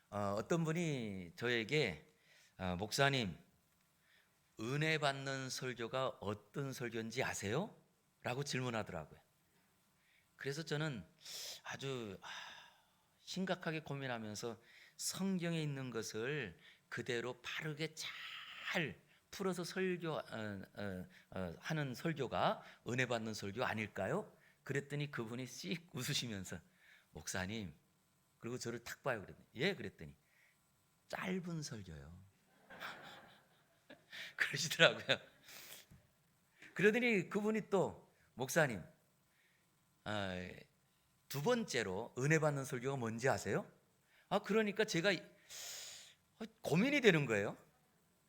어떤 분이 저에게 목사님, 은혜 받는 설교가 어떤 설교인지 아세요? 라고 질문하더라고요. 그래서 저는 아주 심각하게 고민하면서 성경에 있는 것을 그대로 바르게 잘 풀어서 하는 설교가 은혜 받는 설교 아닐까요? 그랬더니 그분이 씩 웃으시면서 목사님, 그리고 저를 탁 봐요. 그랬더니 예, 그랬더니 짧은 설교요. 그러시더라고요. 그러더니 그분이 또 목사님, 두 번째로 은혜 받는 설교가 뭔지 아세요? 그러니까 제가 고민이 되는 거예요.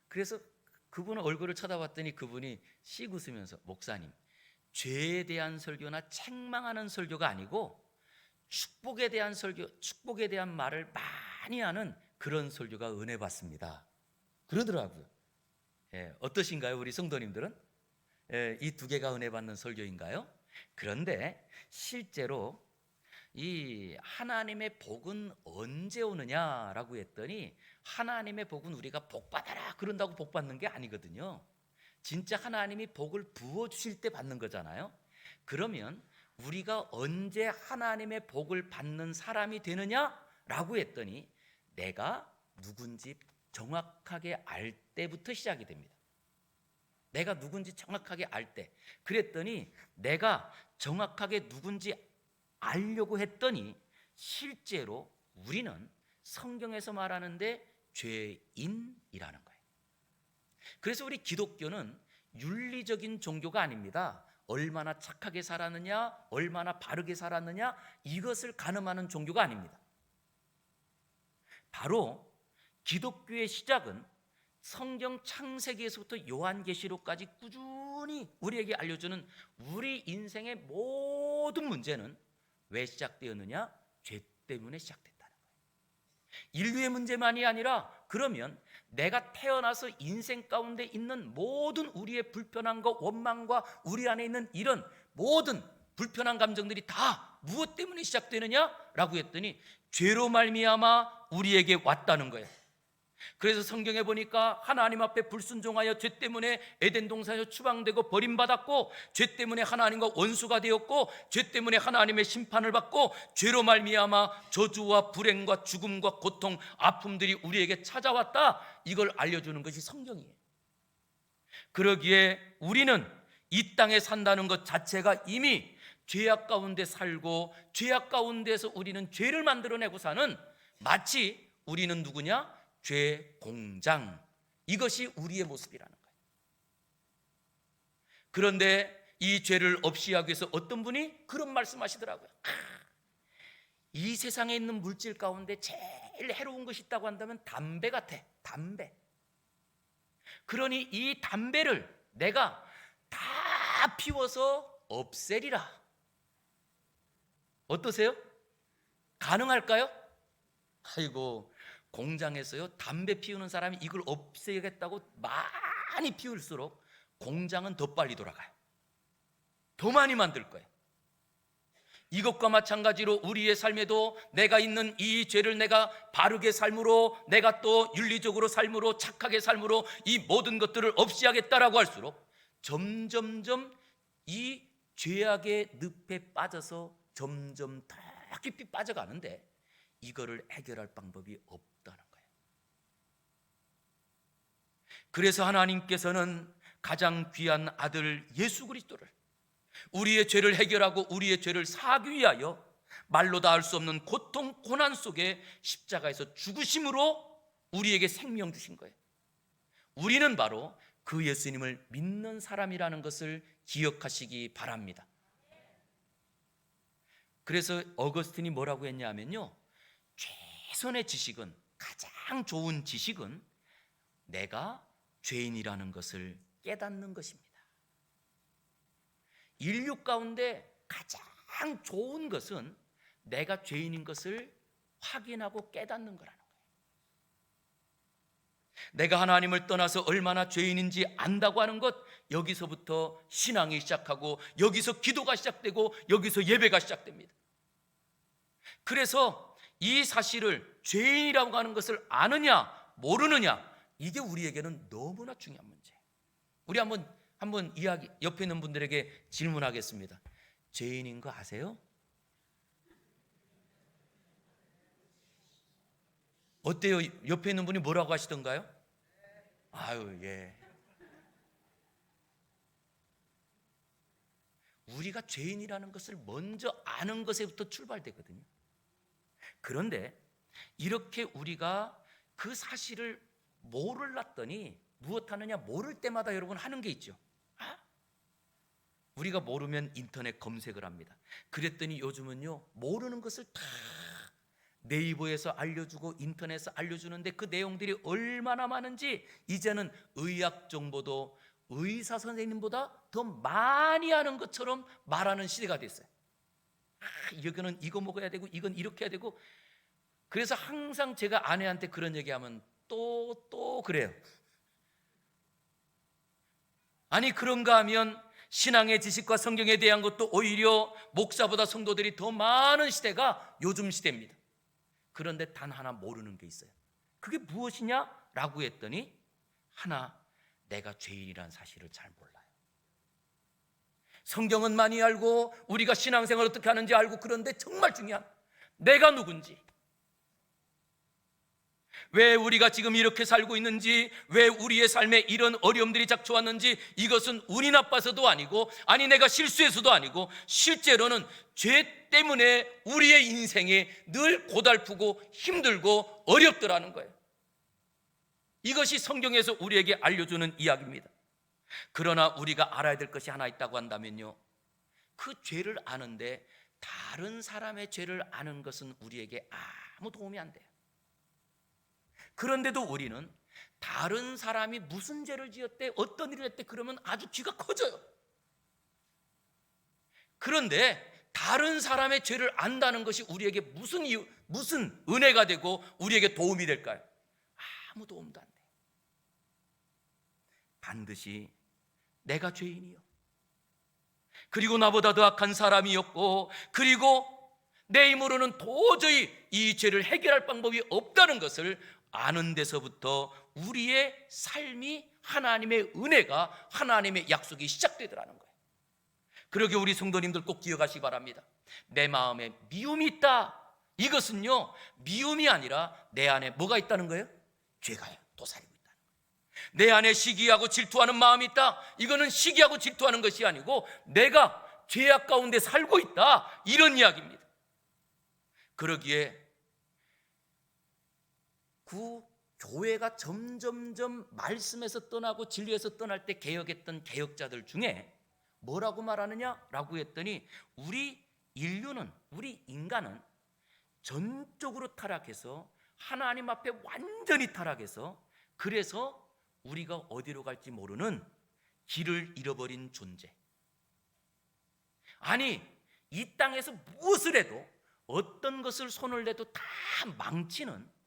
그래서 그분 얼굴을 쳐다봤더니 그분이 씩 웃으면서 목사님, 죄에 대한 설교나 책망하는 설교가 아니고 축복에 대한 설교, 축복에 대한 말을 많이 하는 그런 설교가 은혜 받습니다. 그러더라고요. 어떠신가요, 우리 성도님들은? 이 두 개가 은혜 받는 설교인가요? 그런데 실제로 이 하나님의 복은 언제 오느냐라고 했더니 하나님의 복은 우리가 복 받아라 그런다고 복 받는 게 아니거든요. 진짜 하나님이 복을 부어 주실 때 받는 거잖아요. 그러면 우리가 언제 하나님의 복을 받는 사람이 되느냐라고 했더니 내가 누군지 정확하게 알 때부터 시작이 됩니다. 내가 누군지 정확하게 알 때. 그랬더니 내가 정확하게 누군지 알려고 했더니 실제로 우리는 성경에서 말하는데 죄인이라는 거예요. 그래서 우리 기독교는 윤리적인 종교가 아닙니다. 얼마나 착하게 살았느냐, 얼마나 바르게 살았느냐, 이것을 가늠하는 종교가 아닙니다. 바로 기독교의 시작은 성경 창세기에서부터 요한계시록까지 꾸준히 우리에게 알려주는 우리 인생의 모든 문제는 왜 시작되었느냐? 죄 때문에 시작됐다는 거예요. 인류의 문제만이 아니라 그러면 내가 태어나서 인생 가운데 있는 모든 우리의 불편함과 원망과 우리 안에 있는 이런 모든 불편한 감정들이 다 무엇 때문에 시작되느냐라고 했더니 죄로 말미암아 우리에게 왔다는 거예요. 그래서 성경에 보니까 하나님 앞에 불순종하여 죄 때문에 에덴 동산에서 추방되고 버림받았고, 죄 때문에 하나님과 원수가 되었고, 죄 때문에 하나님의 심판을 받고, 죄로 말미암아 저주와 불행과 죽음과 고통, 아픔들이 우리에게 찾아왔다. 이걸 알려주는 것이 성경이에요. 그러기에 우리는 이 땅에 산다는 것 자체가 이미 죄악 가운데 살고, 죄악 가운데서 우리는 죄를 만들어내고 사는, 마치 우리는 누구냐? 죄 공장. 이것이 우리의 모습이라는 거예요. 그런데 이 죄를 없이 하기 위해서 어떤 분이 그런 말씀하시더라고요. 이 세상에 있는 물질 가운데 제일 해로운 것이 있다고 한다면 담배 같아. 담배. 그러니 이 담배를 내가 다 피워서 없애리라. 어떠세요? 가능할까요? 아이고, 공장에서요, 담배 피우는 사람이 이걸 없애겠다고 많이 피울수록 공장은 더 빨리 돌아가요. 더 많이 만들 거예요. 이것과 마찬가지로 우리의 삶에도 내가 있는 이 죄를 내가 바르게 삶으로, 내가 또 윤리적으로 삶으로, 착하게 삶으로 이 모든 것들을 없이 하겠다라고 할수록 점점점 이 죄악의 늪에 빠져서 점점 더 깊이 빠져가는데 이거를 해결할 방법이 없다는 거예요. 그래서 하나님께서는 가장 귀한 아들 예수 그리스도를 우리의 죄를 해결하고 우리의 죄를 사하기 위하여 말로 다 할 수 없는 고통, 고난 속에 십자가에서 죽으심으로 우리에게 생명 주신 거예요. 우리는 바로 그 예수님을 믿는 사람이라는 것을 기억하시기 바랍니다. 그래서 어거스틴이 뭐라고 했냐면요, 최선의 지식은, 가장 좋은 지식은 내가 죄인이라는 것을 깨닫는 것입니다. 인류 가운데 가장 좋은 것은 내가 죄인인 것을 확인하고 깨닫는 거라는 거예요. 내가 하나님을 떠나서 얼마나 죄인인지 안다고 하는 것, 여기서부터 신앙이 시작하고 여기서 기도가 시작되고 여기서 예배가 시작됩니다. 그래서 이 사실을 죄인이라고 하는 것을 아느냐 모르느냐, 이게 우리에게는 너무나 중요한 문제예요. 우리 한번 이야기, 옆에 있는 분들에게 질문하겠습니다. 죄인인 거 아세요? 어때요? 옆에 있는 분이 뭐라고 하시던가요? 아유, 예. 우리가 죄인이라는 것을 먼저 아는 것에부터 출발되거든요. 그런데 이렇게 우리가 그 사실을 몰랐더니 무엇하느냐, 모를 때마다 여러분 하는 게 있죠. 우리가 모르면 인터넷 검색을 합니다. 그랬더니 요즘은요, 모르는 것을 다 네이버에서 알려주고 인터넷에서 알려주는데 그 내용들이 얼마나 많은지 이제는 의학 정보도 의사 선생님보다 더 많이 아는 것처럼 말하는 시대가 됐어요. 여기는 이거 먹어야 되고 이건 이렇게 해야 되고. 그래서 항상 제가 아내한테 그런 얘기하면 또 그래요. 아니, 그런가 하면 신앙의 지식과 성경에 대한 것도 오히려 목사보다 성도들이 더 많은 시대가 요즘 시대입니다. 그런데 단 하나 모르는 게 있어요. 그게 무엇이냐? 라고 했더니 하나, 내가 죄인이라는 사실을 잘 몰라요. 성경은 많이 알고 우리가 신앙생활 어떻게 하는지 알고, 그런데 정말 중요한 내가 누군지, 왜 우리가 지금 이렇게 살고 있는지, 왜 우리의 삶에 이런 어려움들이 닥쳐왔는지, 이것은 운이 나빠서도 아니고, 아니 내가 실수해서도 아니고, 실제로는 죄 때문에 우리의 인생이 늘 고달프고 힘들고 어렵더라는 거예요. 이것이 성경에서 우리에게 알려주는 이야기입니다. 그러나 우리가 알아야 될 것이 하나 있다고 한다면요, 그 죄를 아는데 다른 사람의 죄를 아는 것은 우리에게 아무 도움이 안 돼요. 그런데도 우리는 다른 사람이 무슨 죄를 지었대, 어떤 일을 했대, 그러면 아주 귀가 커져요. 그런데 다른 사람의 죄를 안다는 것이 우리에게 무슨 은혜가 되고 우리에게 도움이 될까요? 아무 도움도 안 돼요. 반드시 내가 죄인이요, 그리고 나보다 더 악한 사람이었고, 그리고 내 힘으로는 도저히 이 죄를 해결할 방법이 없다는 것을 아는 데서부터 우리의 삶이, 하나님의 은혜가, 하나님의 약속이 시작되더라는 거예요. 그러게 우리 성도님들 꼭 기억하시기 바랍니다. 내 마음에 미움이 있다, 이것은요, 미움이 아니라 내 안에 뭐가 있다는 거예요? 죄가 도사리고 있다는 거예요. 내 안에 시기하고 질투하는 마음이 있다, 이거는 시기하고 질투하는 것이 아니고 내가 죄악 가운데 살고 있다, 이런 이야기입니다. 그러기에 그 교회가 점점점 말씀에서 떠나고 진리에서 떠날 때 개혁했던 개혁자들 중에 뭐라고 말하느냐라고 했더니, 우리 인류는, 우리 인간은 전적으로 타락해서 하나님 앞에 완전히 타락해서, 그래서 우리가 어디로 갈지 모르는 길을 잃어버린 존재. 아니, 이 땅에서 무엇을 해도, 어떤 것을 손을 내도 다 망치는,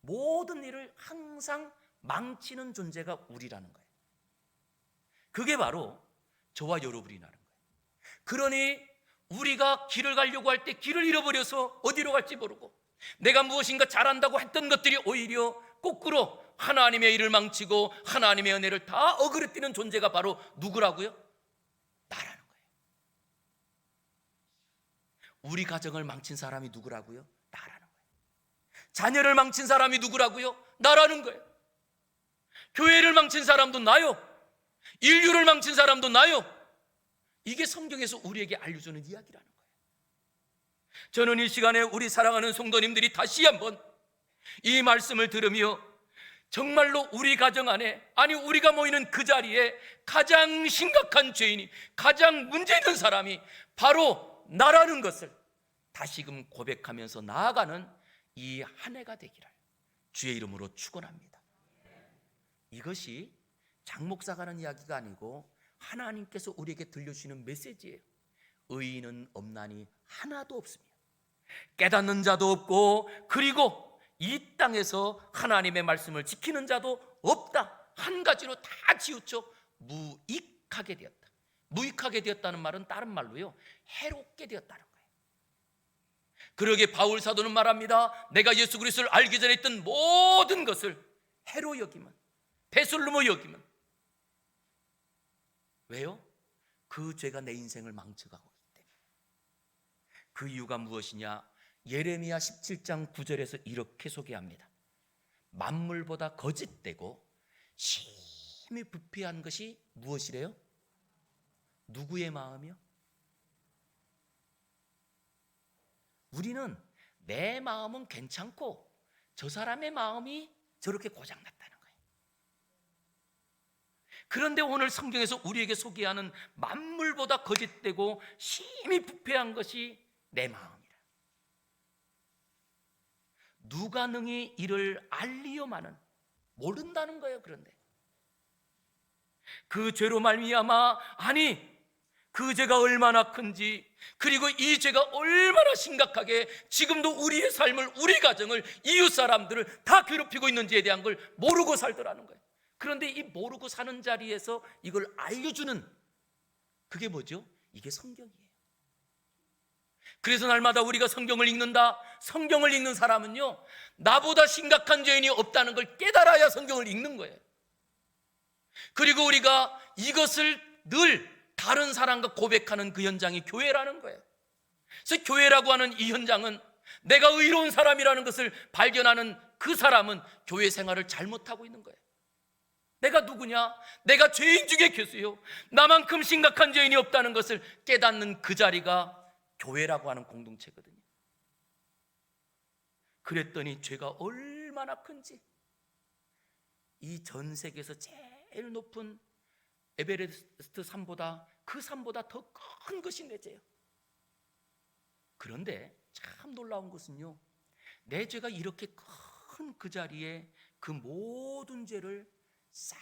모든 일을 항상 망치는 존재가 우리라는 거예요. 그게 바로 저와 여러분이라는 거예요. 그러니 우리가 길을 가려고 할 때 길을 잃어버려서 어디로 갈지 모르고, 내가 무엇인가 잘한다고 했던 것들이 오히려 거꾸로 하나님의 일을 망치고 하나님의 은혜를 다 어그러뜨리는 존재가 바로 누구라고요? 나라는 거예요. 우리 가정을 망친 사람이 누구라고요? 나라는 거예요. 자녀를 망친 사람이 누구라고요? 나라는 거예요. 교회를 망친 사람도 나요. 인류를 망친 사람도 나요. 이게 성경에서 우리에게 알려주는 이야기라는 거예요. 저는 이 시간에 우리 사랑하는 성도님들이 다시 한번 이 말씀을 들으며 정말로 우리 가정 안에, 아니 우리가 모이는 그 자리에 가장 심각한 죄인이, 가장 문제 있는 사람이 바로 나라는 것을 다시금 고백하면서 나아가는 이 한 해가 되기를 주의 이름으로 축원합니다. 이것이 장 목사가 하는 이야기가 아니고 하나님께서 우리에게 들려주시는 메시지예요. 의인은 없나니 하나도 없습니다. 깨닫는 자도 없고, 그리고 이 땅에서 하나님의 말씀을 지키는 자도 없다. 한 가지로 다 치우쳐 무익하게 되었다. 무익하게 되었다는 말은 다른 말로요, 해롭게 되었다는 거예요. 그러게 바울 사도는 말합니다. 내가 예수 그리스도를 알기 전에 있던 모든 것을 해로 여기면, 배설루모 여기면. 왜요? 그 죄가 내 인생을 망쳐가고 있기 때문에. 그 이유가 무엇이냐? 예레미야 17장 9절에서 이렇게 소개합니다. 만물보다 거짓되고 심히 부패한 것이 무엇이래요? 누구의 마음이요? 우리는 내 마음은 괜찮고 저 사람의 마음이 저렇게 고장났다는 거예요. 그런데 오늘 성경에서 우리에게 소개하는 만물보다 거짓되고 심히 부패한 것이 내 마음이라. 누가 능히 이를 알리요마는, 모른다는 거예요. 그런데 그 죄로 말미암아, 아니 그 죄가 얼마나 큰지, 그리고 이 죄가 얼마나 심각하게 지금도 우리의 삶을, 우리 가정을, 이웃 사람들을 다 괴롭히고 있는지에 대한 걸 모르고 살더라는 거예요. 그런데 이 모르고 사는 자리에서 이걸 알려주는, 그게 뭐죠? 이게 성경이에요. 그래서 날마다 우리가 성경을 읽는다. 성경을 읽는 사람은요, 나보다 심각한 죄인이 없다는 걸 깨달아야 성경을 읽는 거예요. 그리고 우리가 이것을 늘 다른 사람과 고백하는 그 현장이 교회라는 거예요. 그래서 교회라고 하는 이 현장은 내가 의로운 사람이라는 것을 발견하는 그 사람은 교회 생활을 잘못하고 있는 거예요. 내가 누구냐? 내가 죄인 중에 괴수요, 나만큼 심각한 죄인이 없다는 것을 깨닫는 그 자리가 교회라고 하는 공동체거든요. 그랬더니 죄가 얼마나 큰지, 이 전 세계에서 제일 높은 에베레스트 산보다, 그 산보다 더 큰 것이 내 죄예요. 그런데 참 놀라운 것은요, 내 죄가 이렇게 큰 그 자리에 그 모든 죄를 싹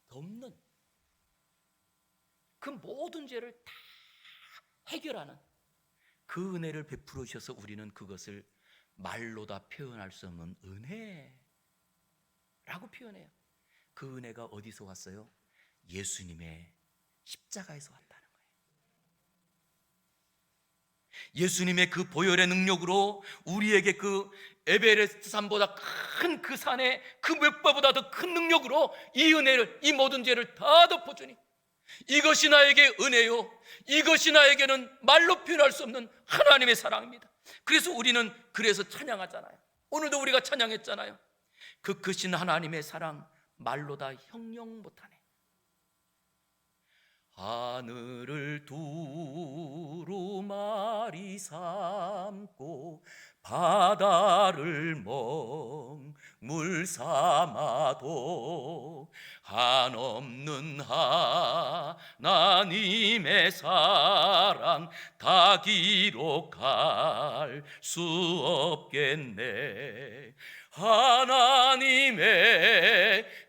덮는, 그 모든 죄를 다 해결하는 그 은혜를 베풀어 주셔서 우리는 그것을 말로 다 표현할 수 없는 은혜라고 표현해요. 그 은혜가 어디서 왔어요? 예수님의 십자가에서 왔다는 거예요. 예수님의 그 보혈의 능력으로 우리에게 그 에베레스트 산보다 큰 그 산에 그 몇 배보다 더 큰 능력으로 이 은혜를, 이 모든 죄를 다 덮어주니, 이것이 나에게 은혜요, 이것이 나에게는 말로 표현할 수 없는 하나님의 사랑입니다. 그래서 우리는 그래서 찬양하잖아요. 오늘도 우리가 찬양했잖아요. 그 크신 하나님의 사랑 말로 다 형용 못하네. 하늘을 두루마리 삼고 바다를 먹물 삼아도 한없는 하나님의 사랑 다 기록할 수 없겠네. 하나님의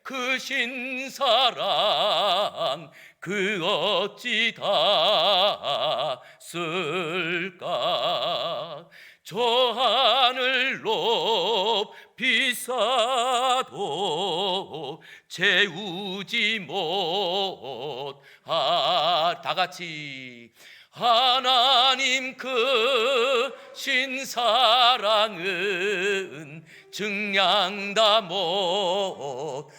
크신 사랑 그 어찌 닿았을까. 저 하늘 높이 쌓아도 채우지 못하. 다 같이 하나님 크신 사랑은 증량다 못하네.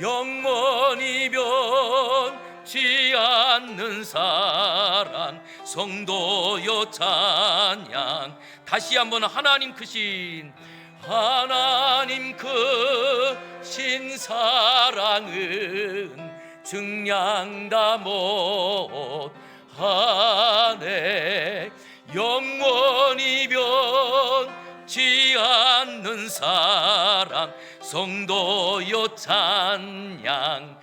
영원히 변치 않는 사랑 성도여 찬양. 다시 한번 하나님 크신, 하나님 크신 사랑은 증량다 못하네. 영원히 변치 않는 사랑 성도여 찬양하세.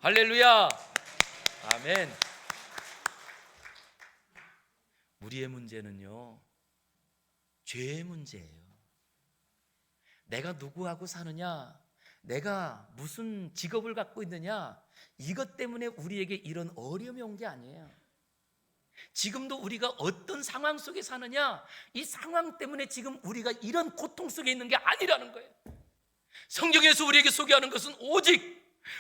할렐루야. 아멘. 우리의 문제는요, 죄의 문제예요. 내가 누구하고 사느냐, 내가 무슨 직업을 갖고 있느냐, 이것 때문에 우리에게 이런 어려움이 온 게 아니에요. 지금도 우리가 어떤 상황 속에 사느냐, 이 상황 때문에 지금 우리가 이런 고통 속에 있는 게 아니라는 거예요. 성경에서 우리에게 소개하는 것은 오직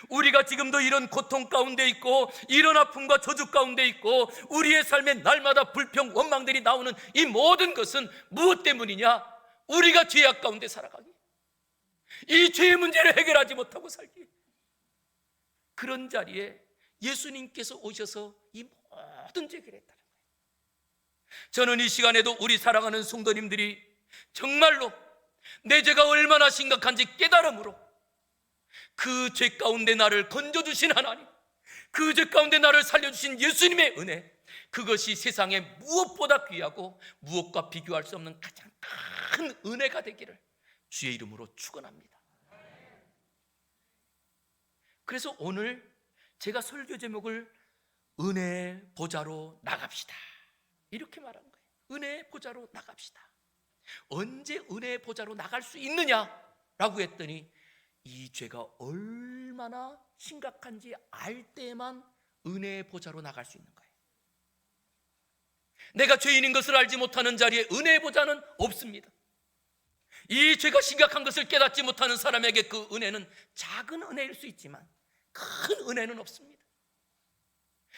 우리가 지금도 이런 고통 가운데 있고 이런 아픔과 저주 가운데 있고 우리의 삶에 날마다 불평, 원망들이 나오는 이 모든 것은 무엇 때문이냐? 우리가 죄악 가운데 살아가기, 이 죄의 문제를 해결하지 못하고 살기. 그런 자리에 예수님께서 오셔서 이 모든 죄 해결했다는 거예요. 저는 이 시간에도 우리 사랑하는 성도님들이 정말로 내 죄가 얼마나 심각한지 깨달음으로 그 죄 가운데 나를 건져주신 하나님, 그 죄 가운데 나를 살려주신 예수님의 은혜, 그것이 세상에 무엇보다 귀하고 무엇과 비교할 수 없는 가장 큰 은혜가 되기를 주의 이름으로 축원합니다. 그래서 오늘 제가 설교 제목을 은혜의 보좌로 나갑시다 이렇게 말한 거예요. 은혜의 보좌로 나갑시다. 언제 은혜의 보좌로 나갈 수 있느냐라고 했더니 이 죄가 얼마나 심각한지 알 때만 은혜의 보좌로 나갈 수 있는 거예요. 내가 죄인인 것을 알지 못하는 자리에 은혜의 보좌는 없습니다. 이 죄가 심각한 것을 깨닫지 못하는 사람에게 그 은혜는 작은 은혜일 수 있지만 큰 은혜는 없습니다.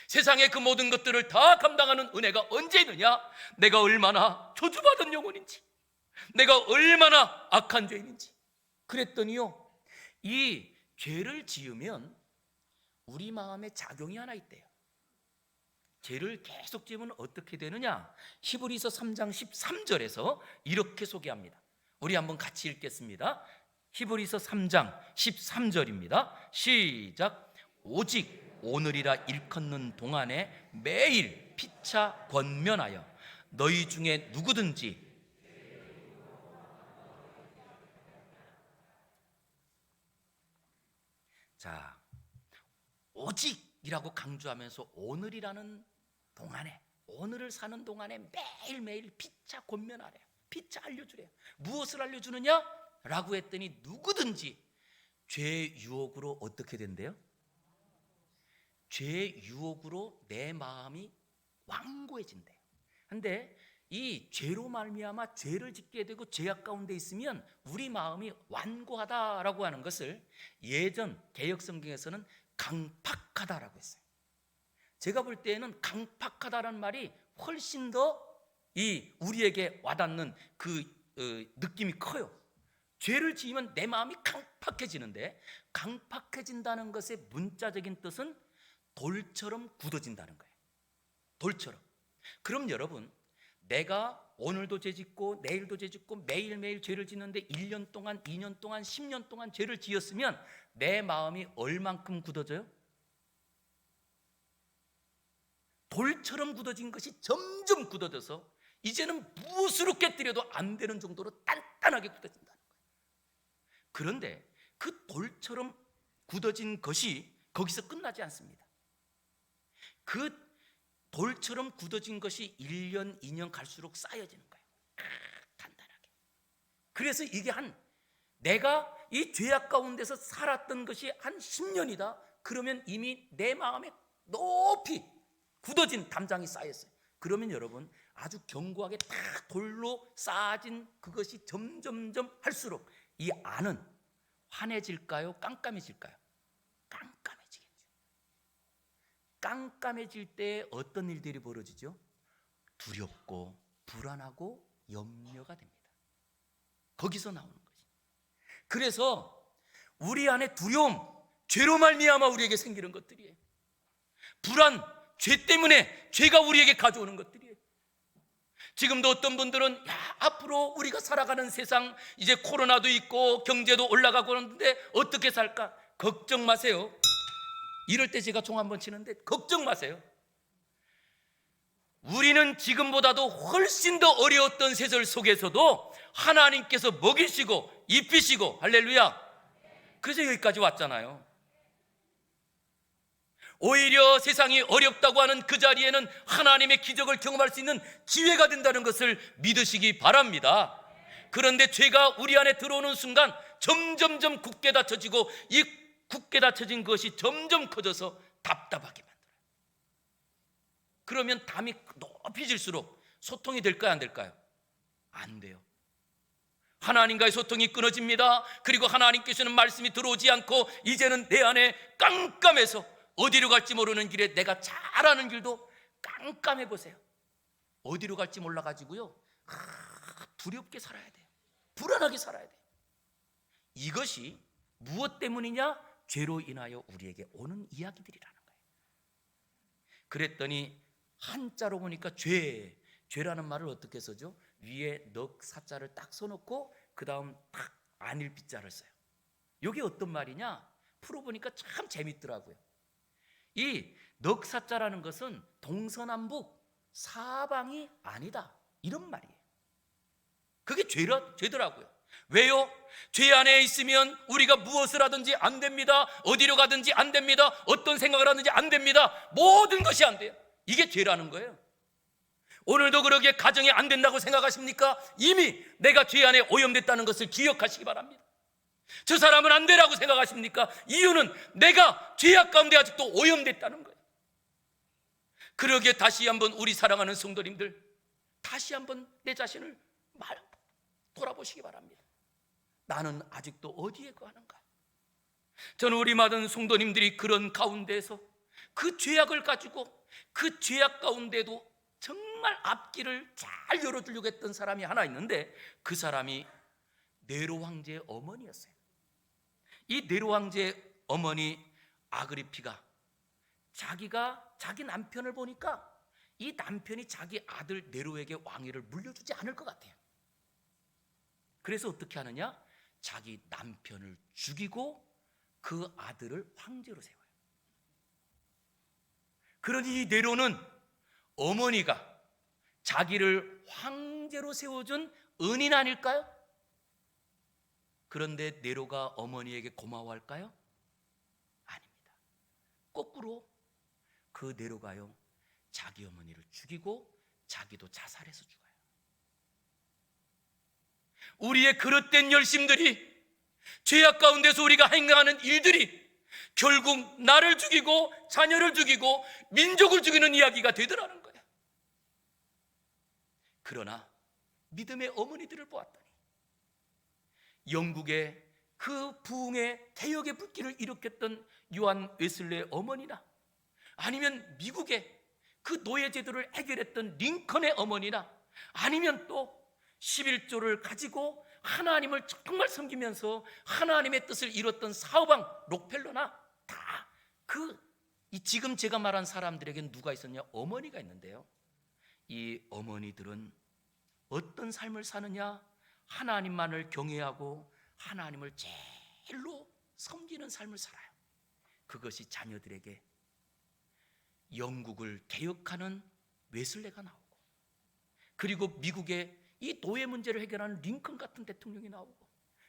세상의 그 모든 것들을 다 감당하는 은혜가 언제 있느냐? 내가 얼마나 저주받은 영혼인지, 내가 얼마나 악한 죄인인지. 그랬더니요, 이 죄를 지으면 우리 마음에 작용이 하나 있대요. 죄를 계속 지으면 어떻게 되느냐? 히브리서 3장 13절에서 이렇게 소개합니다. 우리 한번 같이 읽겠습니다. 히브리서 3장 13절입니다. 시작. 오직 오늘이라 일컫는 동안에 매일 피차 권면하여 너희 중에 누구든지 자, 오직이라고 강조하면서 오늘이라는 동안에, 오늘을 사는 동안에 매일매일 피차 권면하래요. 피차 알려주래요. 무엇을 알려주느냐? 라고 했더니 누구든지 죄 유혹으로 어떻게 된대요? 죄 유혹으로 내 마음이 완고해진대요. 근데 이 죄로 말미암아 죄를 짓게 되고 죄악 가운데 있으면 우리 마음이 완고하다라고 하는 것을 예전 개역성경에서는 강팍하다라고 했어요. 제가 볼 때에는 강팍하다라는 말이 훨씬 더 우리에게 와닿는 그 느낌이 커요. 죄를 지으면 내 마음이 강팍해지는데, 강팍해진다는 것의 문자적인 뜻은 돌처럼 굳어진다는 거예요. 돌처럼. 그럼 여러분, 내가 오늘도 죄 짓고 내일도 죄 짓고 매일매일 죄를 짓는데 1년 동안, 2년 동안, 10년 동안 죄를 지었으면 내 마음이 얼만큼 굳어져요? 돌처럼 굳어진 것이 점점 굳어져서 이제는 무엇으로 깨뜨려도 안 되는 정도로 단단하게 굳어진다는 거예요. 그런데 그 돌처럼 굳어진 것이 거기서 끝나지 않습니다. 그 돌처럼 굳어진 것이 1년, 2년 갈수록 쌓여지는 거예요. 단단하게. 그래서 이게 내가 이 죄악 가운데서 살았던 것이 한 10년이다. 그러면 이미 내 마음에 높이 굳어진 담장이 쌓였어요. 그러면 여러분, 아주 견고하게 딱 돌로 쌓아진 그것이 점점점 할수록 이 안은 환해질까요? 깜깜해질까요? 깜깜해지겠죠. 깜깜해질 때 어떤 일들이 벌어지죠? 두렵고 불안하고 염려가 됩니다. 거기서 나오는 거지. 그래서 우리 안에 두려움, 죄로 말미암아 우리에게 생기는 것들이에요. 불안, 죄 때문에 죄가 우리에게 가져오는 것들이에요. 지금도 어떤 분들은 앞으로 우리가 살아가는 세상, 이제 코로나도 있고 경제도 올라가고 그러는데 어떻게 살까? 걱정 마세요. 이럴 때 제가 종 한번 치는데 걱정 마세요. 우리는 지금보다도 훨씬 더 어려웠던 세절 속에서도 하나님께서 먹이시고 입히시고, 할렐루야, 그래서 여기까지 왔잖아요. 오히려 세상이 어렵다고 하는 그 자리에는 하나님의 기적을 경험할 수 있는 기회가 된다는 것을 믿으시기 바랍니다. 그런데 죄가 우리 안에 들어오는 순간 점점점 굳게 닫혀지고, 이 굳게 닫혀진 것이 점점 커져서 답답하게 만들어요. 그러면 담이 높이 질수록 소통이 될까요, 안 될까요? 안 돼요. 하나님과의 소통이 끊어집니다. 그리고 하나님께서는 말씀이 들어오지 않고 이제는 내 안에 깜깜해서 어디로 갈지 모르는 길에, 내가 잘 아는 길도 깜깜해 보세요. 어디로 갈지 몰라가지고요, 두렵게 살아야 돼요. 불안하게 살아야 돼요. 이것이 무엇 때문이냐? 죄로 인하여 우리에게 오는 이야기들이라는 거예요. 그랬더니 한자로 보니까 죄라는 말을 어떻게 써죠? 위에 넉 사자를 딱 써놓고 그 다음 딱 안일 빗자를 써요. 이게 어떤 말이냐? 풀어보니까 참 재밌더라고요. 이 넉 사자라는 것은 동서남북 사방이 아니다, 이런 말이에요. 그게 죄더라고요. 왜요? 죄 안에 있으면 우리가 무엇을 하든지 안 됩니다. 어디로 가든지 안 됩니다. 어떤 생각을 하든지 안 됩니다. 모든 것이 안 돼요. 이게 죄라는 거예요. 오늘도 그러게 가정이 안 된다고 생각하십니까? 이미 내가 죄 안에 오염됐다는 것을 기억하시기 바랍니다. 저 사람은 안 되라고 생각하십니까? 이유는 내가 죄악 가운데 아직도 오염됐다는 거예요. 그러기에 다시 한번 우리 사랑하는 성도님들, 다시 한번 내 자신을 돌아보시기 바랍니다. 나는 아직도 어디에 거하는가? 저는 우리 많은 성도님들이 그런 가운데에서 그 죄악을 가지고 그 죄악 가운데도 정말 앞길을 잘 열어주려고 했던 사람이 하나 있는데, 그 사람이 네로 황제의 어머니였어요. 이 네로 황제의 어머니 아그리피가 자기 남편을 보니까 이 남편이 자기 아들 네로에게 왕위를 물려주지 않을 것 같아요. 그래서 어떻게 하느냐? 자기 남편을 죽이고 그 아들을 황제로 세워요. 그러니 이 네로는 어머니가 자기를 황제로 세워준 은인 아닐까요? 그런데 네로가 어머니에게 고마워할까요? 아닙니다. 거꾸로 그 네로가요, 자기 어머니를 죽이고 자기도 자살해서 죽어요. 우리의 그릇된 열심들이, 죄악 가운데서 우리가 행하는 일들이 결국 나를 죽이고 자녀를 죽이고 민족을 죽이는 이야기가 되더라는 거예요. 그러나 믿음의 어머니들을 보았더니 영국의 그 부흥의 개혁의 불길을 일으켰던 요한 웨슬레의 어머니나, 아니면 미국의 그 노예 제도를 해결했던 링컨의 어머니나, 아니면 또 11조를 가지고 하나님을 정말 섬기면서 하나님의 뜻을 이뤘던 사후방 록펠러나, 다 지금 제가 말한 사람들에게는 누가 있었냐? 어머니가 있는데요, 이 어머니들은 어떤 삶을 사느냐? 하나님만을 경외하고 하나님을 제일로 섬기는 삶을 살아요. 그것이 자녀들에게 영국을 개혁하는 웨슬레가 나오고, 그리고 미국의 이 노예 문제를 해결하는 링컨 같은 대통령이 나오고,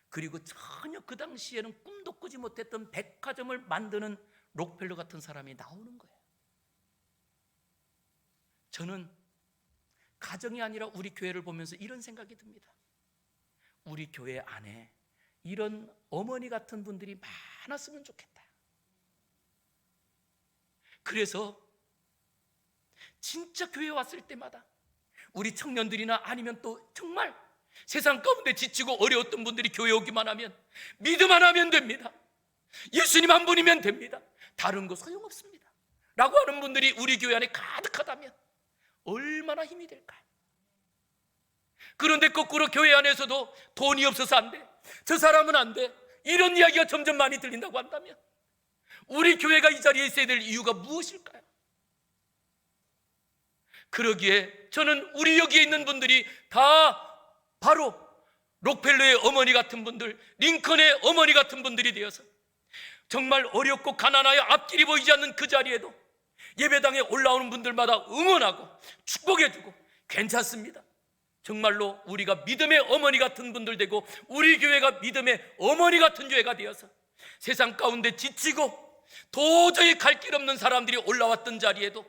그리고 전혀 그 당시에는 꿈도 꾸지 못했던 백화점을 만드는 록펠러 같은 사람이 나오는 거예요. 저는 가정이 아니라 우리 교회를 보면서 이런 생각이 듭니다. 우리 교회 안에 이런 어머니 같은 분들이 많았으면 좋겠다. 그래서 진짜 교회 왔을 때마다 우리 청년들이나 아니면 또 정말 세상 가운데 지치고 어려웠던 분들이 교회 오기만 하면, 믿음만 하면 됩니다, 예수님 한 분이면 됩니다, 다른 거 소용없습니다 라고 하는 분들이 우리 교회 안에 가득하다면 얼마나 힘이 될까요? 그런데 거꾸로 교회 안에서도 돈이 없어서 안 돼, 저 사람은 안 돼, 이런 이야기가 점점 많이 들린다고 한다면 우리 교회가 이 자리에 있어야 될 이유가 무엇일까요? 그러기에 저는 우리 여기에 있는 분들이 다 바로 록펠러의 어머니 같은 분들, 링컨의 어머니 같은 분들이 되어서 정말 어렵고 가난하여 앞길이 보이지 않는 그 자리에도 예배당에 올라오는 분들마다 응원하고 축복해주고, 괜찮습니다, 정말로 우리가 믿음의 어머니 같은 분들 되고 우리 교회가 믿음의 어머니 같은 교회가 되어서 세상 가운데 지치고 도저히 갈 길 없는 사람들이 올라왔던 자리에도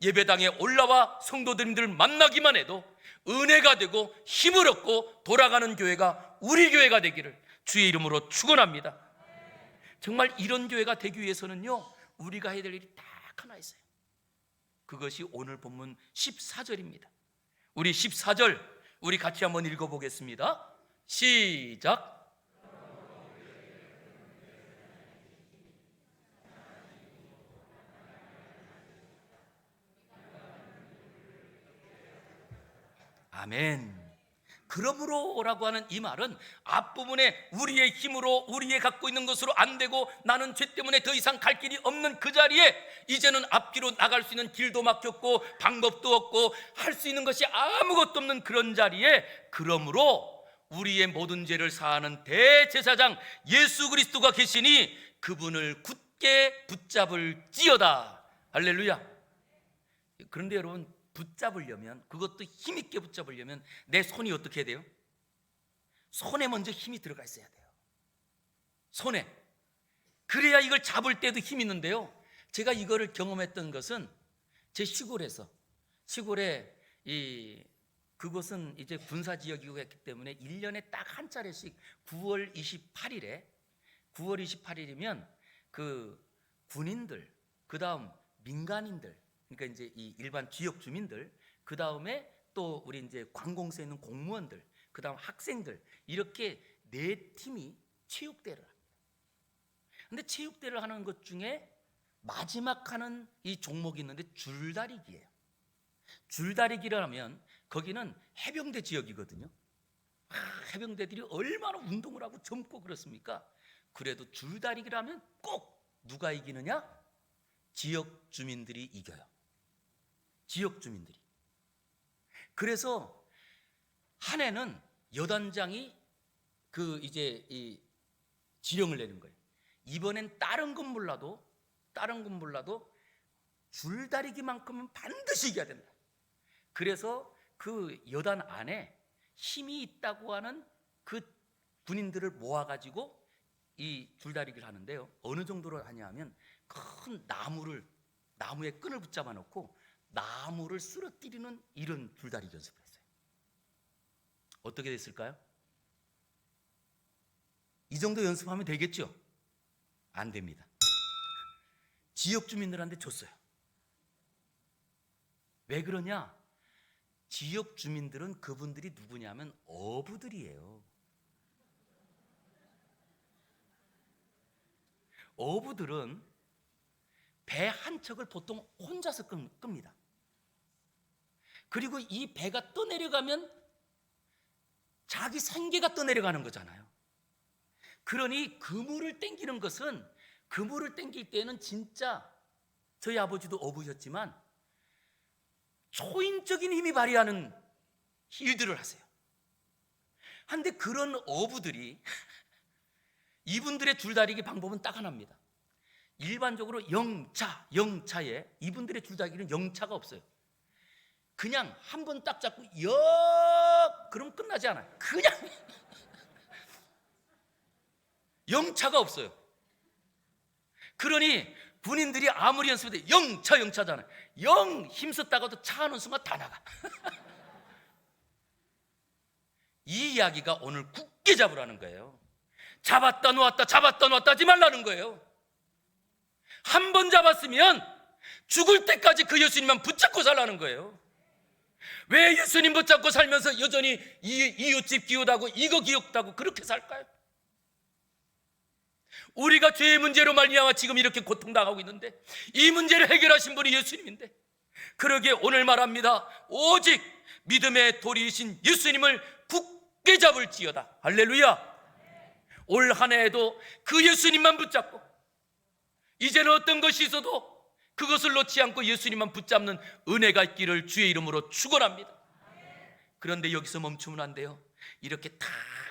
예배당에 올라와 성도들을 만나기만 해도 은혜가 되고 힘을 얻고 돌아가는 교회가 우리 교회가 되기를 주의 이름으로 축원합니다. 정말 이런 교회가 되기 위해서는요, 우리가 해야 될 일이 딱 하나 있어요. 그것이 오늘 본문 14절입니다. 우리 14절 우리 같이 한번 읽어보겠습니다. 시작. 아멘. 그러므로라고 하는 이 말은 앞부분에 우리의 힘으로 우리의 갖고 있는 것으로 안 되고 나는 죄 때문에 더 이상 갈 길이 없는 그 자리에 이제는 앞뒤로 나갈 수 있는 길도 막혔고 방법도 없고 할 수 있는 것이 아무것도 없는 그런 자리에, 그러므로 우리의 모든 죄를 사하는 대제사장 예수 그리스도가 계시니 그분을 굳게 붙잡을지어다. 할렐루야. 그런데 여러분, 붙잡으려면, 그것도 힘있게 붙잡으려면 내 손이 어떻게 해야 돼요? 손에 먼저 힘이 들어가 있어야 돼요. 손에. 그래야 이걸 잡을 때도 힘이 있는데요, 제가 이거를 경험했던 것은 제 시골에서, 시골에 그곳은 이제 군사지역이고 했기 때문에 1년에 딱 한 차례씩 9월 28일이면 그 군인들, 그 다음 민간인들, 그러니까 이제 이 일반 지역 주민들, 그 다음에 또 우리 이제 관공서에 있는 공무원들, 그 다음 학생들, 이렇게 네 팀이 체육대회를 합니다. 근데 체육대회를 하는 것 중에 마지막 하는 이 종목이 있는데 줄다리기예요. 줄다리기를 하면 거기는 해병대 지역이거든요. 해병대들이 얼마나 운동을 하고 젊고 그렇습니까? 그래도 줄다리기를 하면 꼭 누가 이기느냐? 지역 주민들이 이겨요. 지역 주민들이. 그래서 한 해는 여단장이 이제 이 지령을 내는 거예요. 이번엔 다른 건 몰라도 줄다리기만큼은 반드시 이겨야 된다. 그래서 그 여단 안에 힘이 있다고 하는 그 군인들을 모아가지고 이 줄다리기를 하는데요, 어느 정도로 하냐면 큰 나무에 끈을 붙잡아 놓고 나무를 쓰러뜨리는 이런 줄다리기 연습을 했어요. 어떻게 됐을까요? 이 정도 연습하면 되겠죠? 안 됩니다. 지역 주민들한테 줬어요. 왜 그러냐? 지역 주민들은 그분들이 누구냐면 어부들이에요. 어부들은 배 한 척을 보통 혼자서 끕니다. 그리고 이 배가 떠내려가면 자기 생계가 떠내려가는 거잖아요. 그러니 그물을 땡기는 것은, 그물을 땡길 때는 진짜 저희 아버지도 어부셨지만 초인적인 힘이 발휘하는 일들을 하세요. 한데 그런 어부들이 이분들의 줄다리기 방법은 딱 하나입니다. 일반적으로 영차에 이분들의 줄다리기는 영차가 없어요. 그냥 한 번 딱 잡고 그럼 끝나지 않아요. 그냥 영차가 없어요. 그러니 군인들이 아무리 연습해도 영차잖아요. 영 힘썼다가도 차 하는 순간 다 나가. 이 이야기가 오늘 굳게 잡으라는 거예요. 잡았다 놓았다 하지 말라는 거예요. 한 번 잡았으면 죽을 때까지 그 예수님만 붙잡고 살라는 거예요. 왜 예수님 붙잡고 살면서 여전히 이웃집 기웃하고 이거 기웃하고 그렇게 살까요? 우리가 죄의 문제로 말미암아 지금 이렇게 고통당하고 있는데 이 문제를 해결하신 분이 예수님인데, 그러기에 오늘 말합니다. 오직 믿음의 도리이신 예수님을 굳게 잡을지어다. 할렐루야. 올 한 해에도 그 예수님만 붙잡고, 이제는 어떤 것이 있어도 그것을 놓지 않고 예수님만 붙잡는 은혜가 있기를 주의 이름으로 축원합니다. 그런데 여기서 멈추면 안 돼요. 이렇게 다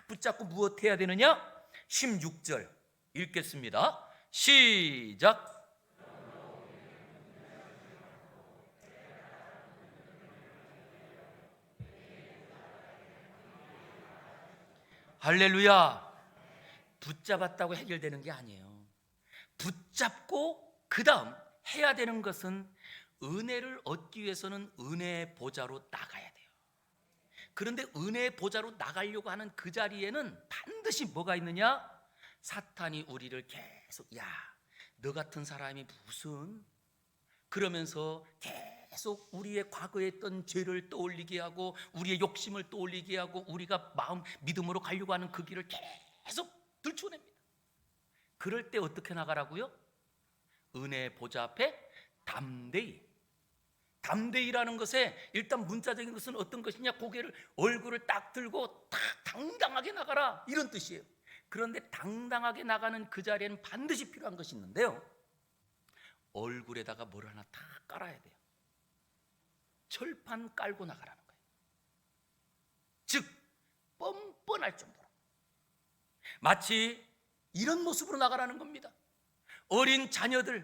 붙잡고 무엇 해야 되느냐? 16절 읽겠습니다. 시작. 할렐루야. 붙잡았다고 해결되는 게 아니에요. 붙잡고 그 다음 해야 되는 것은 은혜를 얻기 위해서는 은혜의 보좌로 나가야 돼요. 그런데 은혜의 보좌로 나가려고 하는 그 자리에는 반드시 뭐가 있느냐? 사탄이 우리를 계속 너 같은 사람이 무슨, 그러면서 계속 우리의 과거에 했던 죄를 떠올리게 하고 우리의 욕심을 떠올리게 하고 우리가 믿음으로 가려고 하는 그 길을 계속 들춰냅니다. 그럴 때 어떻게 나가라고요? 은혜 보좌 앞에 담대히라는 것에 일단 문자적인 것은 어떤 것이냐? 고개를, 얼굴을 딱 들고 딱 당당하게 나가라, 이런 뜻이에요. 그런데 당당하게 나가는 그 자리에는 반드시 필요한 것이 있는데요, 얼굴에다가 뭘 하나 다 깔아야 돼요. 철판 깔고 나가라는 거예요. 즉 뻔뻔할 정도로, 마치 이런 모습으로 나가라는 겁니다. 어린 자녀들이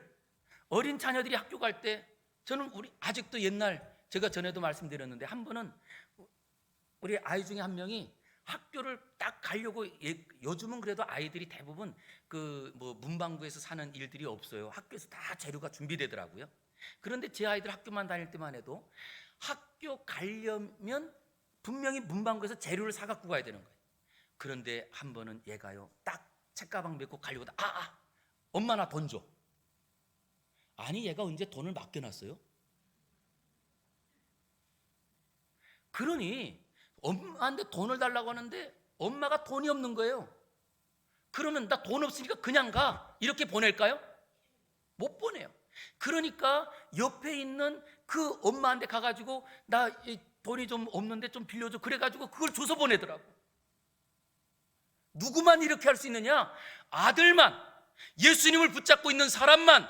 학교 갈 때, 저는 아직도 옛날, 제가 전에도 말씀드렸는데, 한 번은 우리 아이 중에 한 명이 학교를 딱 가려고, 요즘은 그래도 아이들이 대부분 문방구에서 사는 일들이 없어요. 학교에서 다 재료가 준비되더라고요. 그런데 제 아이들 학교만 다닐 때만 해도 학교 가려면 분명히 문방구에서 재료를 사갖고 가야 되는 거예요. 그런데 한 번은 얘가요, 딱 책가방 메고 가려고 엄마 나 돈 줘. 아니, 얘가 언제 돈을 맡겨놨어요? 그러니 엄마한테 돈을 달라고 하는데 엄마가 돈이 없는 거예요. 그러면 나 돈 없으니까 그냥 가, 이렇게 보낼까요? 못 보내요. 그러니까 옆에 있는 그 엄마한테 가가지고 나 돈이 좀 없는데 좀 빌려줘, 그래가지고 그걸 줘서 보내더라고. 누구만 이렇게 할 수 있느냐? 아들만, 예수님을 붙잡고 있는 사람만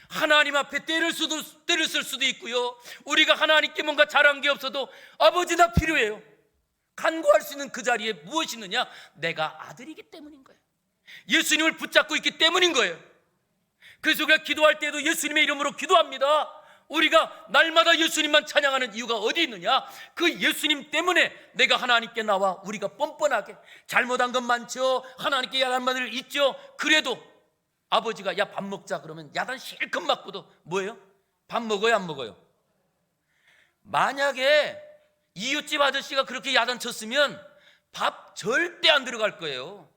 하나님 앞에 때를 쓸 수도 있고요, 우리가 하나님께 뭔가 잘한 게 없어도 아버지 나 필요해요, 간구할 수 있는 그 자리에 무엇이 있느냐? 내가 아들이기 때문인 거예요. 예수님을 붙잡고 있기 때문인 거예요. 그래서 우리가 기도할 때도 예수님의 이름으로 기도합니다. 우리가 날마다 예수님만 찬양하는 이유가 어디 있느냐? 그 예수님 때문에 내가 하나님께 나와 우리가 뻔뻔하게, 잘못한 건 많죠, 하나님께 야단 말을 있죠, 그래도 아버지가 야 밥 먹자 그러면 야단 실컷 맞고도 뭐예요? 밥 먹어요, 안 먹어요? 만약에 이웃집 아저씨가 그렇게 야단 쳤으면 밥 절대 안 들어갈 거예요.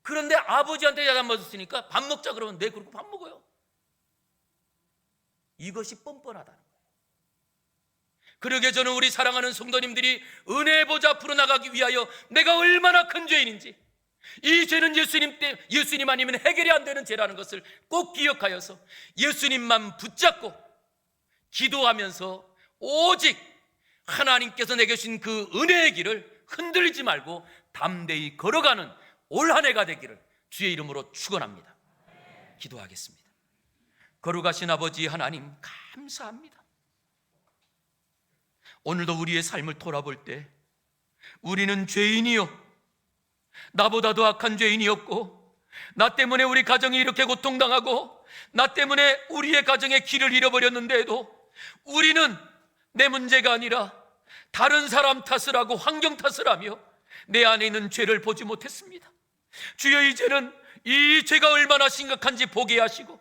그런데 아버지한테 야단 맞았으니까 밥 먹자 그러면 네, 그렇고 밥 먹어요. 이것이 뻔뻔하다는 거예요. 그러게 저는 우리 사랑하는 성도님들이 은혜의 보좌 앞으로 나가기 위하여 내가 얼마나 큰 죄인인지, 이 죄는 예수님 아니면 해결이 안 되는 죄라는 것을 꼭 기억하여서 예수님만 붙잡고 기도하면서 오직 하나님께서 내게 주신 그 은혜의 길을 흔들리지 말고 담대히 걸어가는 올 한 해가 되기를 주의 이름으로 축원합니다. 기도하겠습니다. 거룩하신 아버지 하나님, 감사합니다. 오늘도 우리의 삶을 돌아볼 때 우리는 죄인이요, 나보다도 악한 죄인이었고, 나 때문에 우리 가정이 이렇게 고통당하고, 나 때문에 우리의 가정의 길을 잃어버렸는데도 우리는 내 문제가 아니라 다른 사람 탓을 하고 환경 탓을 하며 내 안에 있는 죄를 보지 못했습니다. 주여, 이제는 이 죄가 얼마나 심각한지 보게 하시고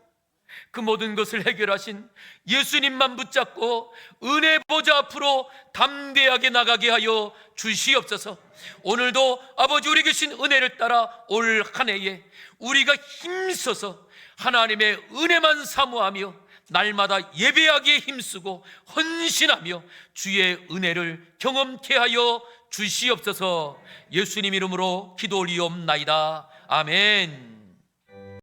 그 모든 것을 해결하신 예수님만 붙잡고 은혜 보좌 앞으로 담대하게 나가게 하여 주시옵소서. 오늘도 아버지 우리에게 주신 은혜를 따라 올 한 해에 우리가 힘써서 하나님의 은혜만 사모하며 날마다 예배하기에 힘쓰고 헌신하며 주의 은혜를 경험케 하여 주시옵소서. 예수님 이름으로 기도 올리옵나이다. 아멘.